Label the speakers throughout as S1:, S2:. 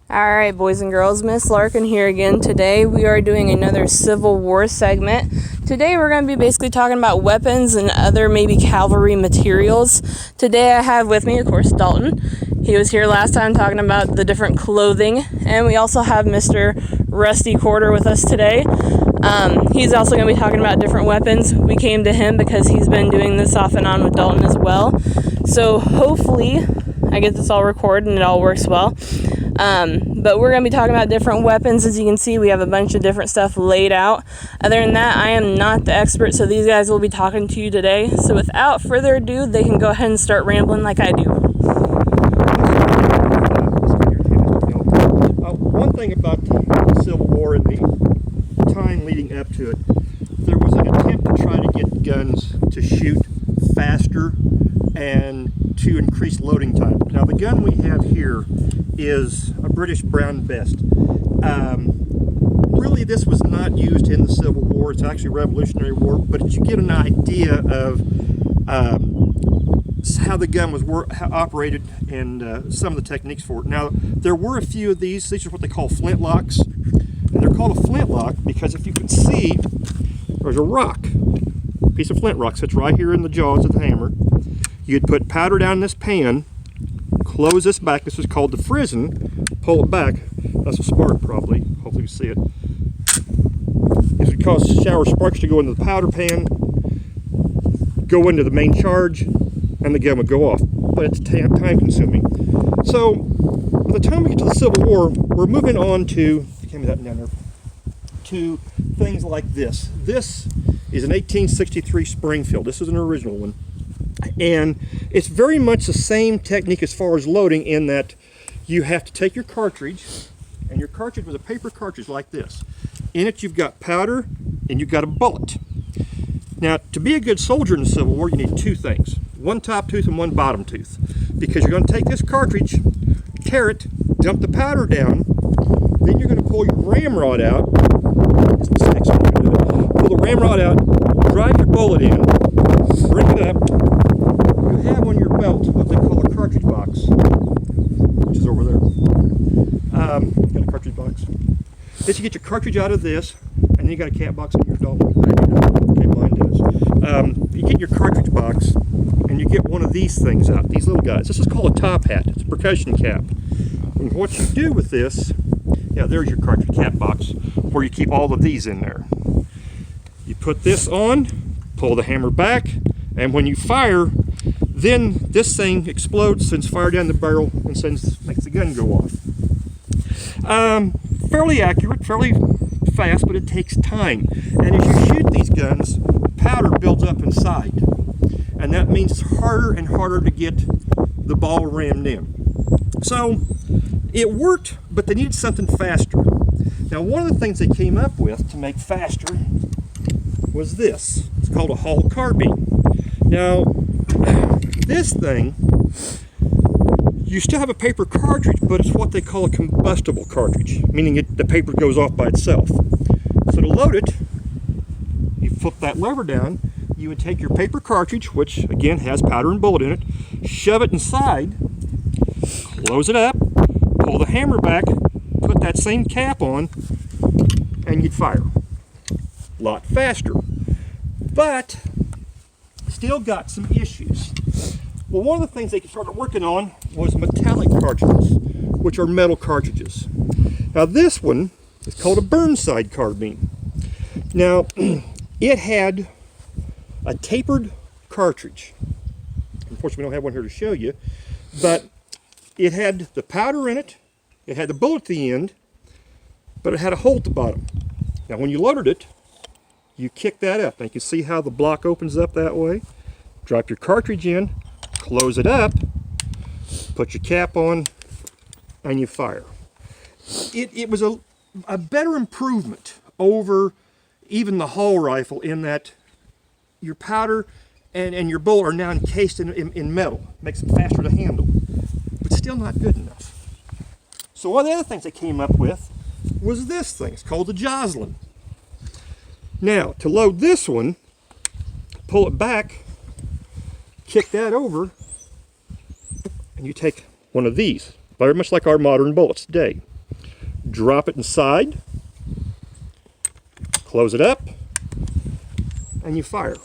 S1: Alright, boys and girls, Miss Larkin here again. Today we are doing another Civil War segment. Today we're going to be basically talking about weapons and other maybe cavalry materials. Today I have with me, of course, Dalton. He was here last time talking about the different clothing. And we also have Mr. Rusty Quarter with us today. He's also going to be talking about different weapons. We came to him because he's been doing this off and on with Dalton as well. So hopefully I get this all recorded and it all works well. But we're going to be talking about different weapons. As you can see, we have a bunch of different stuff laid out. Other than that, I am not the expert, so these guys will be talking to you today. So without further ado, they can go ahead and start rambling like I do.
S2: One thing about the Civil War and the time leading up to it, there was an attempt to try to get guns to shoot faster and to increase loading time. Now the gun we have here is a British Brown Bess. Really this was not used in the Civil War, it's actually Revolutionary War, but you get an idea of how the gun was operated and some of the techniques for it. Now there were a few of these are what they call flintlocks, and they're called a flintlock because if you can see, there's a rock, a piece of flint rock sits right here in the jaws of the hammer. You'd put powder down in this pan, close this back, this is called the frizzen, pull it back, that's a spark probably, hopefully you see it. This would cause shower sparks to go into the powder pan, go into the main charge, and the gun would go off, but it's time consuming. So, by the time we get to the Civil War, we're moving on to, to things like this. This is an 1863 Springfield, this is an original one. And it's very much the same technique as far as loading in that you have to take your cartridge, and your cartridge was a paper cartridge like this. In it you've got powder and you've got a bullet. Now to be a good soldier in the Civil War you need two things, one top tooth and one bottom tooth, because you're going to take this cartridge, tear it, dump the powder down, then you're going to pull your ramrod out, pull the ramrod out, drive your bullet in, bring it up. You have on your belt what they call a cartridge box, which is over there. Got a cartridge box. Then you get your cartridge out of this, and then you got a cap box in your belt. Okay, mine does. You get your cartridge box, and you get one of these things out, these little guys. This is called a top hat. It's a percussion cap. And what you do with this, yeah, there's your cartridge cap box, where you keep all of these in there. You put this on, pull the hammer back, and when you fire, then this thing explodes, sends fire down the barrel, and makes the gun go off. Fairly accurate, fairly fast, but it takes time. And as you shoot these guns, powder builds up inside. And that means it's harder and harder to get the ball rammed in. So it worked, but they needed something faster. Now one of the things they came up with to make faster was this. It's called a Hall carbine. Now this thing, you still have a paper cartridge, but it's what they call a combustible cartridge, meaning the paper goes off by itself. So to load it, you flip that lever down, you would take your paper cartridge, which again has powder and bullet in it, shove it inside, close it up, pull the hammer back, put that same cap on, and you'd fire. A lot faster, but still got some issues. Well, one of the things they started working on was metallic cartridges, which are metal cartridges. Now this one is called a Burnside carbine. Now it had a tapered cartridge. Unfortunately, we don't have one here to show you, but it had the powder in it, it had the bullet at the end, but it had a hole at the bottom. Now when you loaded it, you kick that up. Now you can see how the block opens up that way. Drop your cartridge in, close it up, put your cap on, and you fire. It was a better improvement over even the Hall rifle in that your powder and your bullet are now encased in metal. Makes it faster to handle, but still not good enough. So one of the other things they came up with was this thing. It's called the Joslin. Now, to load this one, pull it back, kick that over, and you take one of these, very much like our modern bullets today. drop it inside, close it up, and you fire.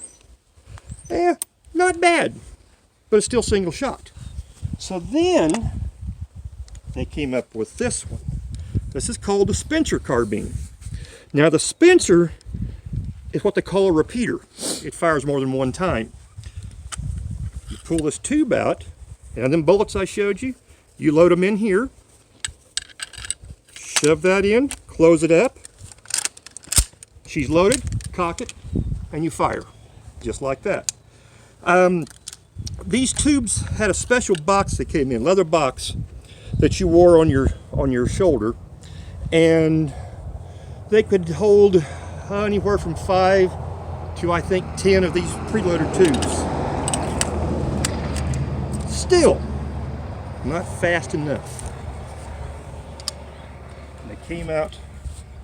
S2: Not bad, but it's still single shot. So then they came up with this one. This is called the Spencer carbine. Now the Spencer is what they call a repeater. It fires more than one time. You pull this tube out, and them bullets I showed you, you load them in here, shove that in, close it up, she's loaded, cock it, and you fire, just like that. These tubes had a special box that came in, leather box, that you wore on your shoulder, and they could hold anywhere from 5 to I think 10 of these preloaded tubes. Still not fast enough. And they came out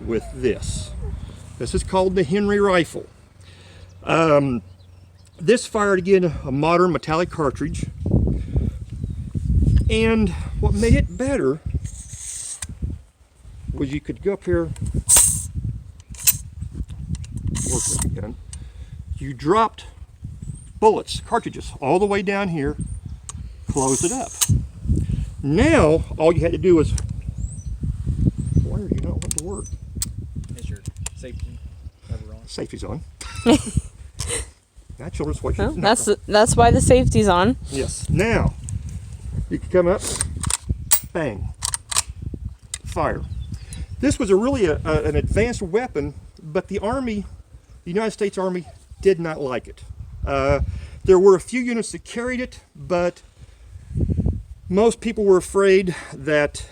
S2: with this. This is called the Henry rifle. This fired again a modern metallic cartridge, and what made it better was you could go up here, work with the gun. You dropped bullets, cartridges, all the way down here, closed it up. Now all you had to do was, why are you not wanting to work?
S3: Is your safety cover on?
S2: Safety's on. Naturally, that's what you.
S1: Well, that's why the safety's on.
S2: Yes. Now you can come up, bang, fire. This was an advanced weapon, but the Army, the United States Army, did not like it. There were a few units that carried it, but most people were afraid that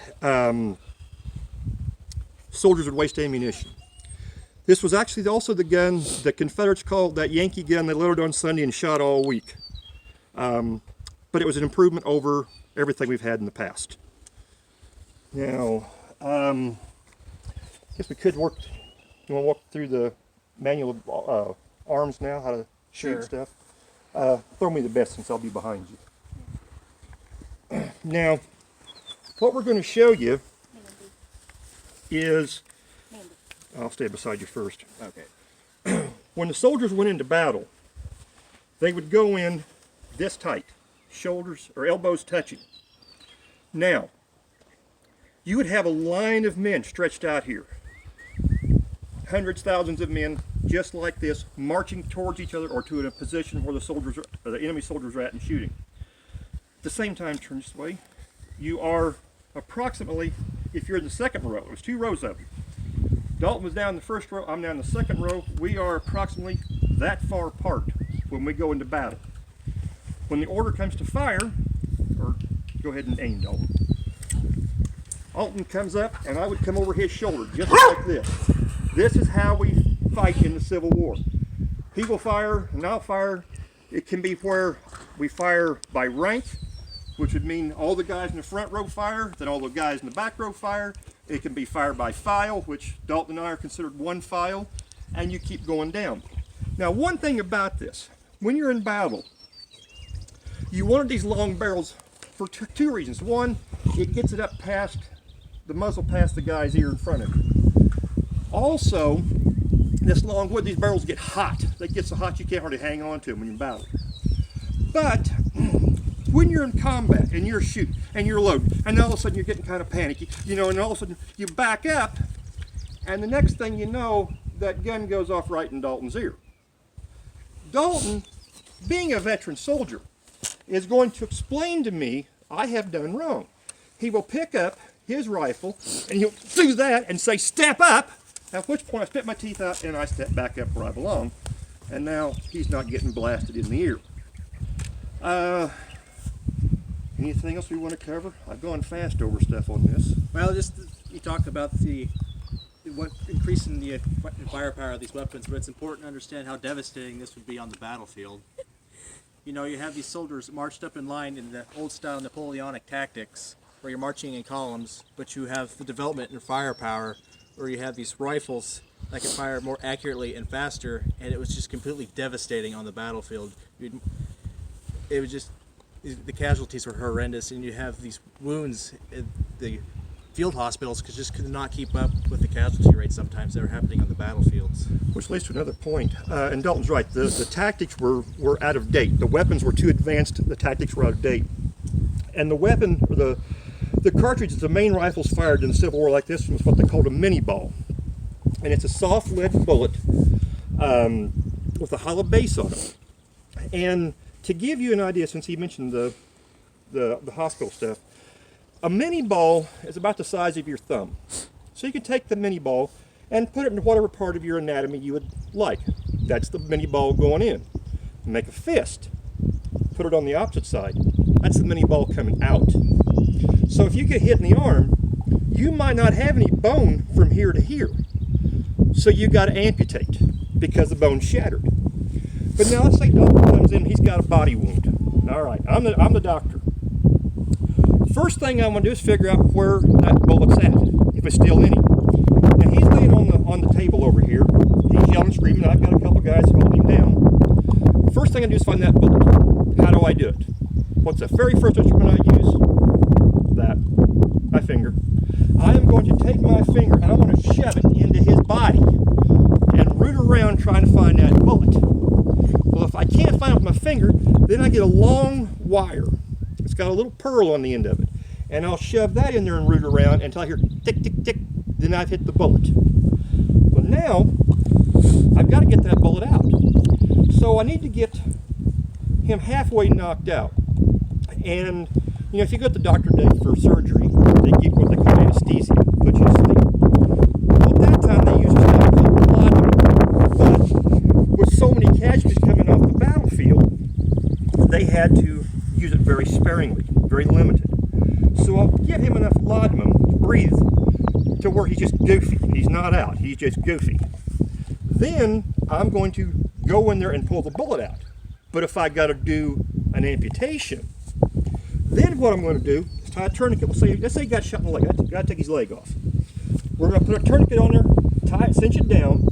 S2: soldiers would waste ammunition. This was actually also the gun the Confederates called that Yankee gun they loaded on Sunday and shot all week. But it was an improvement over everything we've had in the past. Now, I guess we could work. You want to walk through the manual of arms now, how to shoot stuff? Throw me the best since I'll be behind you. Now, what we're going to show you is, I'll stay beside you first.
S3: Okay.
S2: When the soldiers went into battle, they would go in this tight, shoulders or elbows touching. Now, you would have a line of men stretched out here. Hundreds, thousands of men, just like this, marching towards each other or to a position where the enemy soldiers are at and shooting. At the same time, turn this way. You are approximately, if you're in the second row, there's 2 rows of them. Dalton was down in the first row, I'm down in the second row. We are approximately that far apart when we go into battle. When the order comes to fire, or go ahead and aim, Dalton. Alton comes up and I would come over his shoulder, just like this. This is how we fight in the Civil War. He will fire and I'll fire. It can be where we fire by rank, which would mean all the guys in the front row fire, then all the guys in the back row fire. It can be fired by file, which Dalton and I are considered one file, and you keep going down. Now, one thing about this, when you're in battle, you wanted these long barrels for two reasons. One, it gets it up past the muzzle, past the guy's ear in front of you. Also, this long wood, these barrels get hot. They get so hot you can't hardly hang on to them when you're in battle. But when you're in combat and you're shooting and you're loading, and all of a sudden you're getting kind of panicky, and all of a sudden you back up, and the next thing you know, that gun goes off right in Dalton's ear. Dalton, being a veteran soldier, is going to explain to me I have done wrong. He will pick up his rifle and he'll do that and say, "Step up," at which point I spit my teeth out and I step back up where I belong, and now he's not getting blasted in the ear. Anything else we want to cover? I've gone fast over stuff on this.
S3: Well, just you talked about increasing the firepower of these weapons, but it's important to understand how devastating this would be on the battlefield. You have these soldiers marched up in line in the old-style Napoleonic tactics, where you're marching in columns, but you have the development in firepower, where you have these rifles that can fire more accurately and faster, and it was just completely devastating on the battlefield. The casualties were horrendous, and you have these wounds. The field hospitals could not keep up with the casualty rates sometimes that are happening on the battlefields.
S2: Which leads to another point, and Dalton's right, the tactics were out of date. The weapons were too advanced, the tactics were out of date. And the weapon, or the cartridge that the main rifles fired in the Civil War like this one was what they called a mini ball. And it's a soft lead bullet with a hollow base on it. And to give you an idea, since he mentioned the hospital stuff, a mini ball is about the size of your thumb. So you can take the mini ball and put it in whatever part of your anatomy you would like. That's the mini ball going in. Make a fist. Put it on the opposite side. That's the mini ball coming out. So if you get hit in the arm, you might not have any bone from here to here. So you got to amputate because the bone's shattered. But now let's say Dalton comes in, he's got a body wound. All right, I'm the doctor. First thing I'm going to do is figure out where that bullet's at, if it's still in him. Now he's laying on the table over here. He's yelling, screaming. I've got a couple guys holding him down. First thing I do is find that bullet. How do I do it? What's the very first instrument I use? My finger. I am going to take my finger and I'm going to shove it into his body and root around trying to find that bullet. Well, if I can't find it with my finger, then I get a long wire. It's got a little pearl on the end of it. And I'll shove that in there and root around until I hear tick, tick, tick. Then I've hit the bullet. Well, now I've got to get that bullet out. So I need to get him halfway knocked out. And you know, if you go to the doctor today for surgery, they give what they call anesthesia, put you to sleep. Well, at that time they used to have a couple of but with so many casualties coming off the battlefield, they had to use it very sparingly, very limited. So I'll give him enough laudanum to breathe to where he's just goofy. He's not out, he's just goofy. Then I'm going to go in there and pull the bullet out. But if I got to do an amputation, then what I'm going to do is tie a tourniquet. Let's say he got shot in the leg. I've got to take his leg off. We're going to put a tourniquet on there, tie it, cinch it down.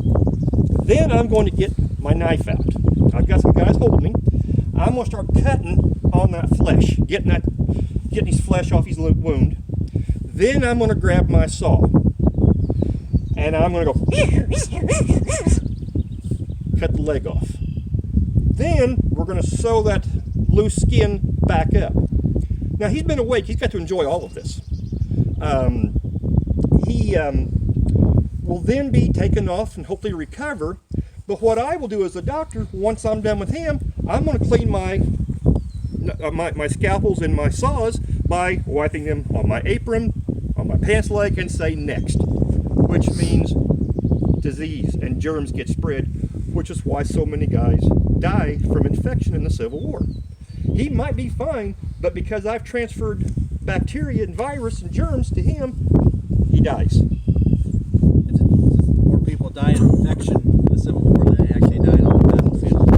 S2: Then I'm going to get my knife out. I've got some guys holding me. I'm going to start cutting on that flesh, getting his flesh off his wound. Then I'm going to grab my saw. And I'm going to go cut the leg off. Then we're going to sew that loose skin back up. Now he's been awake, he's got to enjoy all of this. He will then be taken off and hopefully recover. But what I will do as a doctor, once I'm done with him, I'm going to clean my scalpels and my saws by wiping them on my apron, on my pants leg, and say next. Which means disease and germs get spread, which is why so many guys die from infection in the Civil War. He might be fine, but because I've transferred bacteria and virus and germs to him, he dies.
S3: More people die of infection in the Civil War than actually died on the battlefield.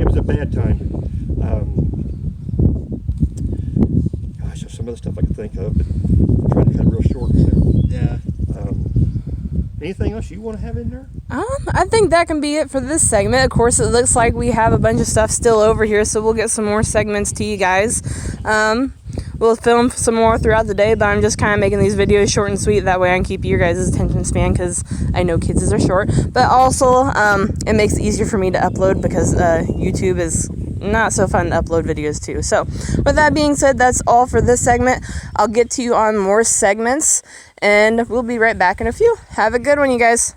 S2: It was a bad time. Gosh, there's some other stuff I can think of, but I'm trying to cut it real short now.
S3: Yeah.
S2: Anything else you want to have in there?
S1: I think that can be it for this segment. Of course, it looks like we have a bunch of stuff still over here, so we'll get some more segments to you guys. We'll film some more throughout the day, but I'm just kind of making these videos short and sweet. That way I can keep your guys' attention span, because I know kids are short. But also, it makes it easier for me to upload, because YouTube is not so fun to upload videos too. So with that being said, that's all for this segment. I'll get to you on more segments, and we'll be right back in a few. Have a good one, you guys.